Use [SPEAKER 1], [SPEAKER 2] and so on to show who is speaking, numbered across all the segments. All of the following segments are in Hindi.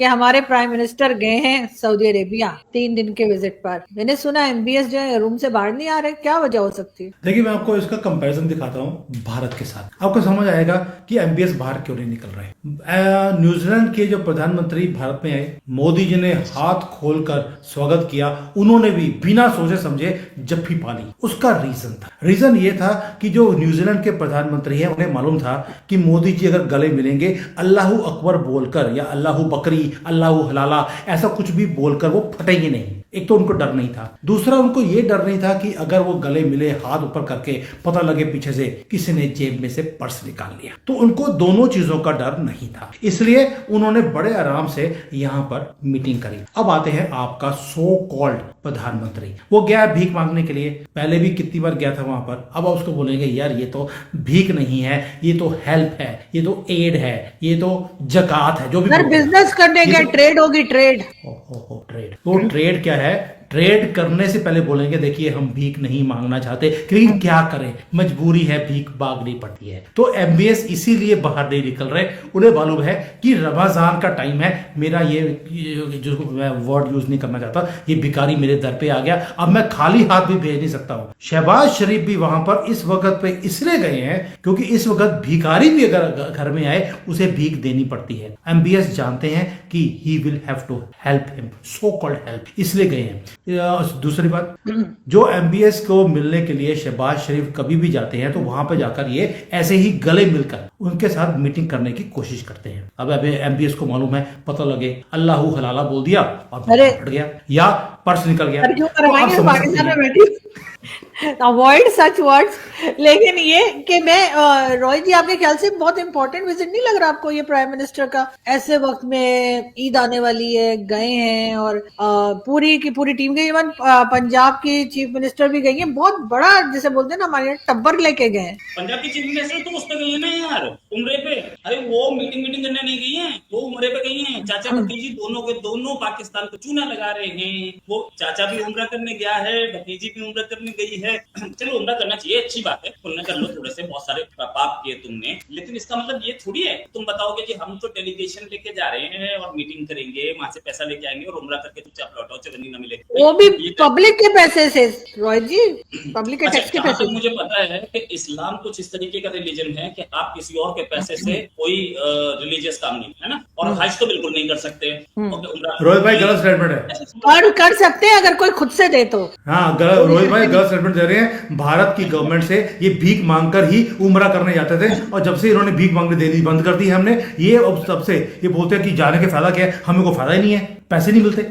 [SPEAKER 1] कि हमारे प्राइम मिनिस्टर गए हैं सऊदी अरेबिया 3 दिन के विजिट पर। मैंने सुना एमबीएस जो है रूम से बाहर नहीं आ रहे, क्या वजह हो सकती है?
[SPEAKER 2] देखिए, मैं आपको इसका कंपैरिजन दिखाता हूँ भारत के साथ, आपको समझ आएगा कि एमबीएस बाहर क्यों नहीं निकल रहे। न्यूजीलैंड के जो प्रधानमंत्री भारत में आए, मोदी जी ने हाथ खोलकर स्वागत किया, उन्होंने भी बिना सोचे समझे जप्फी पा ली। उसका रीजन ये था कि जो न्यूजीलैंड के प्रधानमंत्री हैं उन्हें मालूम था कि मोदी जी अगर गले मिलेंगे अल्लाहू अकबर बोलकर या अल्लाहू बकरी अल्लाहू हलाला ऐसा कुछ भी बोलकर वो फटेंगे नहीं। एक तो उनको डर नहीं था, दूसरा उनको ये डर नहीं था कि अगर वो गले मिले हाथ ऊपर करके पता लगे पीछे से किसी ने जेब में से पर्स निकाल लिया, तो उनको दोनों चीजों का डर नहीं था। इसलिए उन्होंने बड़े आराम से यहां पर मीटिंग करी। अब आते हैं आपका सो कॉल्ड प्रधानमंत्री, वो गया भीख मांगने के लिए, पहले भी कितनी बार गया था वहां पर। अब आप उसको बोलेंगे यार ये तो भीख नहीं है, ये तो हेल्प है, ये तो एड है, ये तो जकात है, जो भी
[SPEAKER 1] बिजनेस करने के ट्रेड होगी, ट्रेड।
[SPEAKER 2] ट्रेड तो ट्रेड क्या है? ट्रेड करने से पहले बोलेंगे देखिए हम भीख नहीं मांगना चाहते, क्योंकि क्या करें, मजबूरी है, भीख मांगनी पड़ती है। तो एमबीएस इसीलिए बाहर नहीं निकल रहे। उन्हें मालूम है कि रमजान का टाइम है, मेरा ये जो मैं वर्ड यूज नहीं करना चाहता, ये भिखारी मेरे दर पे आ गया, अब मैं खाली हाथ भी भेज नहीं सकता हूं। शहबाज शरीफ भी वहां पर इस वक्त पे इसलिए गए हैं क्योंकि इस वक्त भिखारी भी अगर घर में आए उसे भीख देनी पड़ती है। एमबीएस जानते हैं कि he will have to help him, so called help, इसलिए गए हैं। दूसरी बात, जो एमबीएस को मिलने के लिए शहबाज शरीफ कभी भी जाते हैं तो वहां पर जाकर ये ऐसे ही गले मिलकर उनके साथ मीटिंग करने की कोशिश करते हैं। अब एमबीएस को मालूम है, पता लगे अल्लाहू हलाला बोल दिया और फट गया या पर्स निकल गया,
[SPEAKER 1] अवॉइड सच वर्ड्स। लेकिन ये कि मैं रॉय जी, आपके ख्याल से बहुत इंपॉर्टेंट विजिट नहीं लग रहा आपको ये प्राइम मिनिस्टर का? ऐसे वक्त में ईद आने वाली है, गए हैं और पूरी की पूरी टीम गई, इवन पंजाब की चीफ मिनिस्टर भी गई है। बहुत बड़ा जिसे बोलते हैं ना हमारे टब्बर लेके गए।
[SPEAKER 3] पंजाब की चीफ मिनिस्टर तो उस पे गई है ना यार, उम्रे पे। अरे वो मीटिंग करने नहीं गई है, वो उम्रे पे गई है। चाचा भतीजी दोनों के दोनों पाकिस्तान को चूना लगा रहे हैं। वो चाचा भी उम्रा करने गया है, भतीजी भी उम्रा करने गई है। चलो उम्रा करना चाहिए, अच्छी बात है, पुण्य कर लो, थोड़े से बहुत सारे पाप किए तुमने, लेकिन इसका मतलब ये थोड़ी है तुम बताओगे कि हम तो डेलीगेशन लेके जा रहे हैं और मीटिंग करेंगे, वहां से पैसा लेके आएंगे और उम्रा करके चुपचाप लौटाओ, चवन्नी ना मिले।
[SPEAKER 1] वो भी पब्लिक के पैसे से रॉय जी, पब्लिक के टैक्स के पैसे।
[SPEAKER 3] मुझे पता है कि इस्लाम कुछ इस तरीके का रिलीजन है कि आप किसी और के पैसे से कोई रिलीजियस काम नहीं, है ना, और हज तो बिल्कुल नहीं कर सकते।
[SPEAKER 2] रोहित भाई गलत स्टेटमेंट है,
[SPEAKER 1] और कर सकते हैं अगर कोई खुद से दे तो।
[SPEAKER 2] हाँ, रोहित भाई गलत स्टेटमेंट दे रहे हैं। भारत की गवर्नमेंट से ये भीख मांगकर ही उम्रा करने जाते थे, और जब से इन्होंने भीख मांगने देनी बंद कर दी है हमने, ये अब तब से ये बोलते हैं कि जाने के फायदा क्या है, हमें को फायदा ही नहीं है, पैसे नहीं मिलते।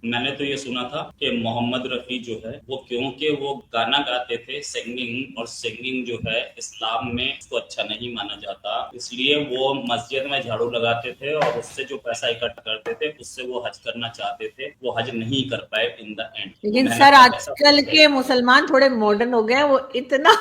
[SPEAKER 3] मैंने तो ये सुना था कि मोहम्मद रफी जो है वो, क्योंकि वो गाना गाते थे सिंगिंग, और सिंगिंग जो है इस्लाम में उसको अच्छा नहीं माना जाता, इसलिए वो मस्जिद में झाड़ू लगाते थे और उससे जो पैसा इकट्ठा करते थे उससे वो हज करना चाहते थे, वो हज नहीं कर पाए इन द एंड।
[SPEAKER 1] लेकिन सर आजकल के मुसलमान थोड़े मॉडर्न हो गए हैं, वो इतना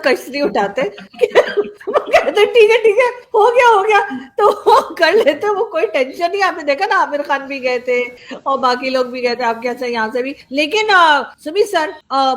[SPEAKER 1] कष्ट नहीं उठाते कि कहते ठीक है हो गया तो वो कर लेते, वो कोई टेंशन नहीं। आपने देखा ना आमिर खान भी गए थे और बाकी लोग भी गए थे आपके यहाँ से भी। लेकिन सुमित सर,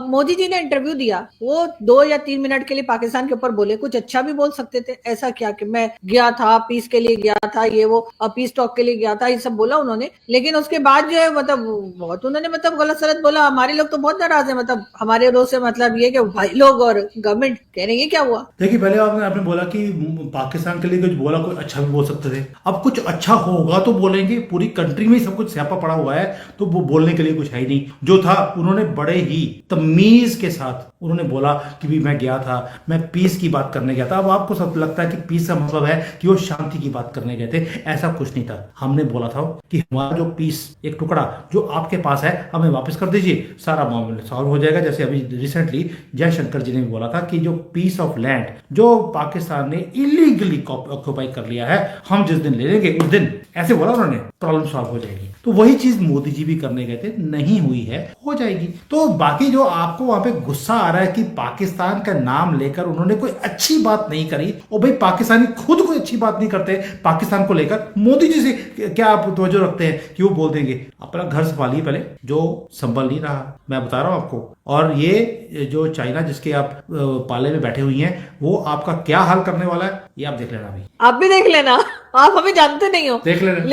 [SPEAKER 1] मोदी जी ने इंटरव्यू दिया, वो 2 या 3 मिनट के लिए पाकिस्तान के ऊपर बोले, कुछ अच्छा भी बोल सकते थे। ऐसा क्या कि मैं गया था पीस के लिए गया था, ये वो पीस टॉक के लिए गया था, ये सब बोला उन्होंने। लेकिन उसके बाद जो है मतलब बहुत उन्होंने मतलब गलत सलत बोला। हमारे लोग तो बहुत नाराज है, मतलब हमारे रोज से मतलब ये कि भाई लोग और गवर्नमेंट कह रहे हैं क्या हुआ।
[SPEAKER 2] देखिए, पहले आपने बोला कि पाकिस्तान के लिए कुछ बोला, कुछ अच्छा भी बोल सकते थे। अब कुछ अच्छा होगा तो बोलेंगे, पूरी कंट्री में सब कुछ स्यापा पड़ा हुआ है तो वो बोलने के लिए कुछ है ही नहीं। जो था उन्होंने बड़े ही तमीज के साथ उन्होंने बोला कि भी मैं गया था, मैं पीस की बात करने गया था। अब आपको सब लगता है कि पीस का मतलब है कि वो शांति की बात करने गए थे, ऐसा कुछ नहीं था। हमने बोला था कि हमारा जो पीस एक टुकड़ा जो आपके पास है हमें वापस कर दीजिए, सारा मामला सॉल्व हो जाएगा। जैसे अभी रिसेंटली जयशंकर जी ने भी बोला था कि जो पीस ऑफ लैंड जो पाकिस्तान ने इलीगली ऑक्यूपाई कर लिया है, हम जिस दिन ले लेंगे उस दिन, ऐसे बोला उन्होंने, प्रॉब्लम सॉल्व हो जाएगी। तो वही चीज मोदी जी भी करने गए थे, नहीं हुई है, हो जाएगी। तो बाकी जो आपको वहां पे गुस्सा आ रहा है कि पाकिस्तान का नाम लेकर उन्होंने कोई अच्छी बात नहीं करी, और भाई पाकिस्तानी खुद कोई अच्छी बात नहीं करते पाकिस्तान को लेकर, मोदी जी से क्या आप तवज्जो रखते हैं कि वो बोल देंगे अपना घर संभालिए पहले, जो संभल नहीं रहा, मैं बता रहा हूं आपको। और ये जो चाइना जिसके आप पाले में बैठे हुई हैं, वो आपका क्या हाल करने वाला है ये आप देख लेना। अभी
[SPEAKER 1] आप भी देख लेना, आप हमें जानते नहीं हो,
[SPEAKER 2] देख लेना।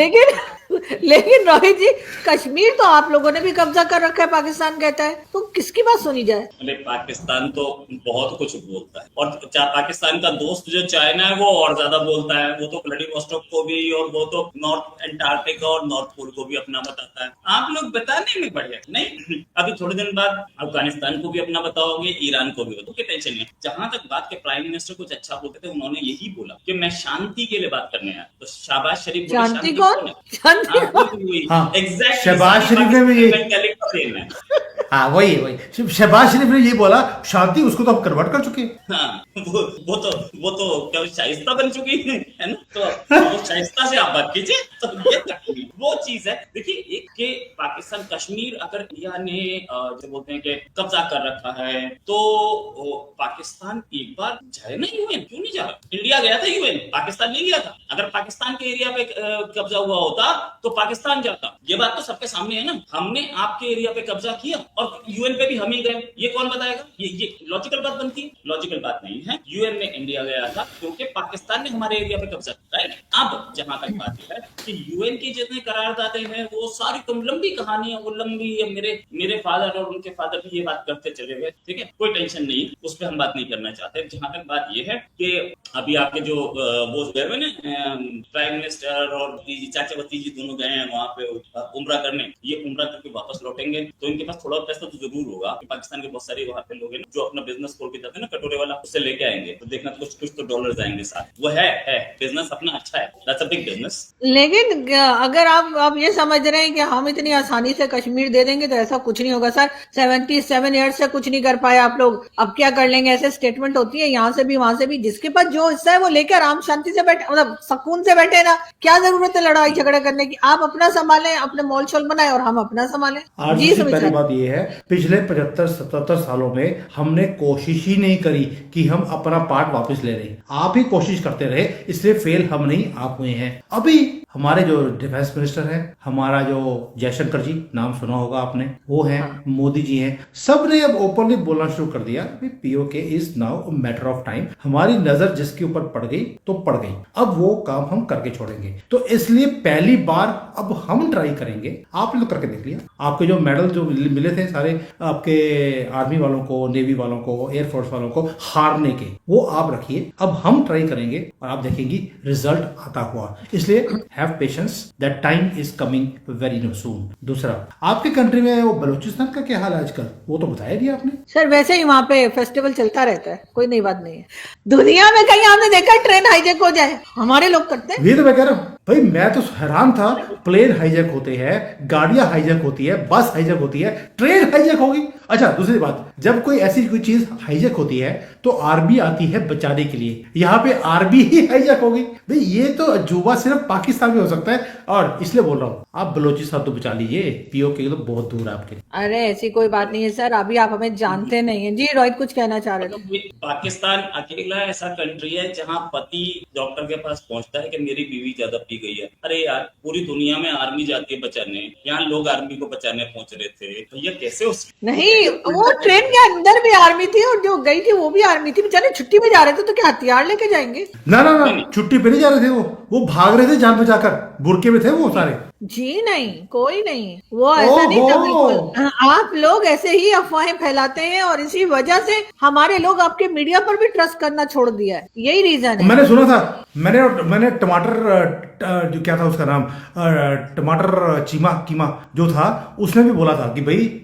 [SPEAKER 1] लेकिन रोहित जी, कश्मीर तो आप लोगों ने भी कब्जा कर रखा है, पाकिस्तान कहता है, तो किसकी बात सुनी जाए?
[SPEAKER 3] अरे पाकिस्तान तो बहुत कुछ बोलता है, और पाकिस्तान का दोस्त जो चाइना है वो और ज्यादा बोलता है। वो तो व्लादिवोस्टोक को भी, और वो तो नॉर्थ एंटार्क्टिका और नॉर्थ पोल को भी अपना बताता है। आप लोग बताने में बढ़िया नहीं, अभी थोड़े दिन बाद अफगानिस्तान को भी अपना बताओगे, ईरान को भी, तो क्या टेंशन नहीं। जहां तक बात के प्राइम मिनिस्टर कुछ अच्छा बोलते थे, उन्होंने यही बोला कि मैं शांति के लिए बात करने आया, तो शाहबाज शरीफ बोले
[SPEAKER 1] शांति कौन? शांति
[SPEAKER 2] हाँ,
[SPEAKER 3] एग्जैक्टली
[SPEAKER 2] शहबाज शरीफ ने भी
[SPEAKER 3] ये
[SPEAKER 2] हाँ वही शहबाज शरीफ ने ये बोला, शांति उसको तो हम कन्वर्ट कर चुके हैं।
[SPEAKER 3] हाँ, वो तो क्या शाइस्ता बन चुकी है ना, तो वो शाइस्ता से आप बात कीजिए, तो ये वो चीज है। देखिए, एक के पाकिस्तान कश्मीर अगर इंडिया ने जो बोलते हैं कि कब्जा कर रखा है, तो पाकिस्तान एक बार जाए ना यूएन, क्यों नहीं जा रहा? इंडिया गया था यूएन, पाकिस्तान नहीं गया था। अगर पाकिस्तान के एरिया पे कब्जा हुआ होता तो पाकिस्तान जाता। ये बात तो सबके सामने है ना, हमने आपके एरिया पे कब्जा किया और यूएन पे भी हम ही गए, ये कौन बताएगा? ये लॉजिकल बात बनती है? लॉजिकल बात नहीं है। यूएन में इंडिया गया था क्योंकि पाकिस्तान ने हमारे एरिया पे कब्जा किया, राइट? अब जहां तक बात है कि यूएन की जितने करारदादे हैं वो सारी लंबी कहानी है, वो लंबी है। मेरे फादर और उनके फादर भी ये बात करते चले गए, ठीक है, कोई टेंशन नहीं, उस पर हम बात नहीं करना चाहते। जहां तक बात ये है कि अभी आपके जो वो गए हुए ना प्राइम मिनिस्टर और चाचा भतीजी दोनों गए हैं वहां पे उम्रा करने, ये उम्रा करके वापस लौटेंगे तो इनके पास थोड़ा पैसा तो जरूर होगा। पाकिस्तान के बहुत सारे वहां पे लोग हैं जो अपना बिजनेस खोल के जाते हैं ना, कटोरे वाला, उससे लेके आएंगे, तो देखना कुछ तो डॉलर्स आएंगे साथ। वो है बिजनेस अपना अच्छा है, दैट्स अ बिग बिजनेस।
[SPEAKER 1] लेकिन अगर आप ये समझ रहे हैं कि हम इतनी आसानी से कश्मीर दे देंगे, तो ऐसा कुछ नहीं होगा सर। 77 ईयर्स से कुछ नहीं कर पाए आप लोग, अब क्या कर लेंगे? ऐसे स्टेटमेंट होती है यहाँ से भी वहां से भी, जिसके पास जो हिस्सा है वो लेकर आराम शांति से बैठे, मतलब सुकून से बैठे ना। क्या जरूरत है लड़ाई झगड़ा करने की? आप अपना संभालें, अपने मॉल शॉल बनाए, और हम अपना संभालें। जी,
[SPEAKER 2] पहली बात ये है, पिछले 75-77 सालों में हमने कोशिश ही नहीं करी कि हम अपना पार्ट वापस ले लें। आप ही कोशिश करते रहे, इसलिए फेल हम नहीं, आप हुए हैं। अभी हमारे जो डिफेंस मिनिस्टर है, हमारा जो जयशंकर जी, नाम सुना होगा आपने, वो है, मोदी जी हैं, सब ने अब ओपनली बोलना शुरू कर दिया, PoK is now a matter of time. हमारी नजर जिसके ऊपर पड़ गई तो पड़ गई, अब वो काम हम करके छोड़ेंगे। तो इसलिए पहली बार अब हम ट्राई करेंगे। आप लोग करके देख लिया, आपके जो मेडल जो मिले थे सारे आपके आर्मी वालों को, नेवी वालों को, एयरफोर्स वालों को हारने के, वो आप रखिए। अब हम ट्राई करेंगे और आप देखेंगी रिजल्ट आता हुआ। इसलिए have patience, that time is coming very soon. दूसरा, आपके कंट्री में वो बलूचिस्तान का क्या हाल है आजकल, वो तो बताया दिया आपने।
[SPEAKER 1] सर वैसे ही वहाँ पे फेस्टिवल चलता रहता है, कोई नई बात नहीं है। दुनिया में कहीं आपने देखा ट्रेन हाईजैक हो जाए? हमारे लोग करते हैं।
[SPEAKER 2] ये तो मैं कह रहा हूँ भाई, मैं तो हैरान था, प्लेन हाईजैक होते हैं, गाड़ियां हाईजैक होती है, बस हाईजैक होती है, ट्रेन हाईजैक होगी। अच्छा, दूसरी बात, जब कोई ऐसी कोई चीज हाईजैक होती है तो आर्मी आती है बचाने के लिए, यहाँ पे आर्मी ही हाईजैक होगी। भाई ये तो अजूबा सिर्फ पाकिस्तान में हो सकता है, और इसलिए बोल रहा हूँ आप बलोचिस्तान तो बचा लीजिए, पीओके तो बहुत दूर है आपके।
[SPEAKER 1] अरे ऐसी कोई बात नहीं है सर, अभी आप हमें जानते नहीं है। जी रोहित कुछ कहना चाह रहे थे।
[SPEAKER 3] पाकिस्तान अकेला ऐसा कंट्री है जहाँ पति डॉक्टर के पास पहुंचता है कि मेरी बीवी ज्यादा पी गई है। अरे यार, पूरी दुनिया में आर्मी जाती है बचाने, यहाँ लोग आर्मी को बचाने पहुंच रहे थे, तो ये कैसे
[SPEAKER 1] नहीं, वो ट्रेन के अंदर भी आर्मी थी और जो गई थी वो भी आर्मी थी। बेचारे छुट्टी में जा रहे थे, तो क्या हथियार लेके जाएंगे?
[SPEAKER 2] ना ना ना, छुट्टी पे नहीं जा रहे थे, वो भाग रहे थे जान बचाकर, बुरके में थे वो सारे।
[SPEAKER 1] जी नहीं, कोई नहीं, वो ऐसा नहीं था बिल्कुल। आप लोग ऐसे ही अफवाहें फैलाते हैं और इसी वजह से हमारे लोग आपके मीडिया पर भी ट्रस्ट करना छोड़ दिया है, यही रीजन है।
[SPEAKER 2] मैंने सुना था, मैंने टमाटर जो क्या था उसका नाम, टमाटर कीमा जो था, उसने भी बोला था कि भाई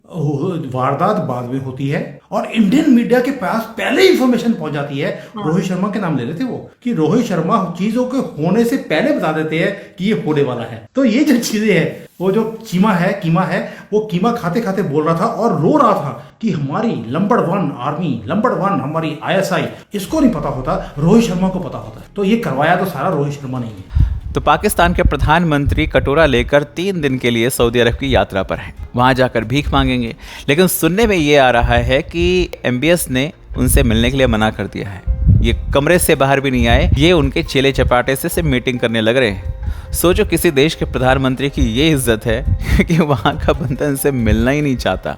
[SPEAKER 2] वारदात बाद में होती है और इंडियन मीडिया के पास पहले इंफॉर्मेशन पहुंच जाती है। रोहित शर्मा के नाम ले रहे थे वो, कि रोहित शर्मा चीजों के होने से पहले बता देते हैं कि ये होने वाला है। तो ये जो चीजें हैं, वो जो कीमा है, वो कीमा खाते खाते बोल रहा था और रो रहा था कि हमारी नंबर 1 आर्मी, नंबर 1 हमारी ISI, इसको नहीं पता होता, रोहित शर्मा को पता होता। तो ये करवाया तो सारा रोहित शर्मा नहीं है।
[SPEAKER 4] तो पाकिस्तान के प्रधानमंत्री कटोरा लेकर 3 दिन के लिए सऊदी अरब की यात्रा पर हैं। वहां जाकर भीख मांगेंगे। लेकिन सुनने में ये आ रहा है कि MBS ने उनसे मिलने के लिए मना कर दिया है। ये कमरे से बाहर भी नहीं आए, ये उनके चेले चपाटे से सिर्फ मीटिंग करने लग रहे हैं। सोचो किसी देश के प्रधानमंत्री की ये इज्जत है कि वहाँ का बंदा इनसे मिलना ही नहीं चाहता।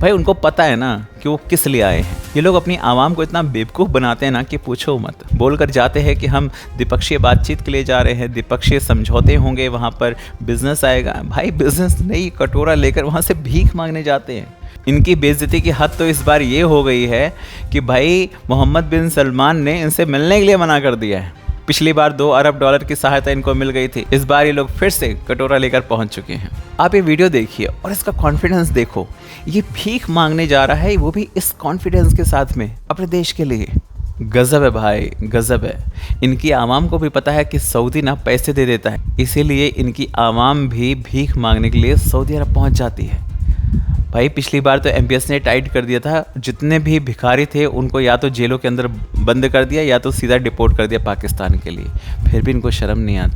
[SPEAKER 4] भाई उनको पता है ना कि वो किस लिए आए हैं। ये लोग अपनी आवाम को इतना बेवकूफ़ बनाते हैं ना कि पूछो मत। बोलकर जाते हैं कि हम द्विपक्षीय बातचीत के लिए जा रहे हैं, द्विपक्षीय समझौते होंगे, वहाँ पर बिजनेस आएगा। भाई बिजनेस नहीं, कटोरा लेकर वहाँ से भीख मांगने जाते हैं। इनकी बेइज्जती की हद तो इस बार ये हो गई है कि भाई मोहम्मद बिन सलमान ने इनसे मिलने के लिए मना कर दिया है। पिछली बार $2 अरब की सहायता इनको मिल गई थी, इस बार ये लोग फिर से कटोरा लेकर पहुंच चुके हैं। आप ये वीडियो देखिए और इसका कॉन्फिडेंस देखो। ये भीख मांगने जा रहा है, वो भी इस कॉन्फिडेंस के साथ में अपने देश के लिए। गजब है भाई, गजब है। इनकी आवाम को भी पता है कि सऊदी ना पैसे दे देता है, इसीलिए इनकी आवाम भी भीख मांगने के लिए सऊदी अरब पहुंच जाती है। भाई पिछली बार तो MBS ने टाइट कर दिया था, जितने भी भिखारी थे उनको या तो जेलों के अंदर बंद कर दिया या तो सीधा डिपोर्ट कर दिया पाकिस्तान के लिए। फिर भी इनको शर्म नहीं आती।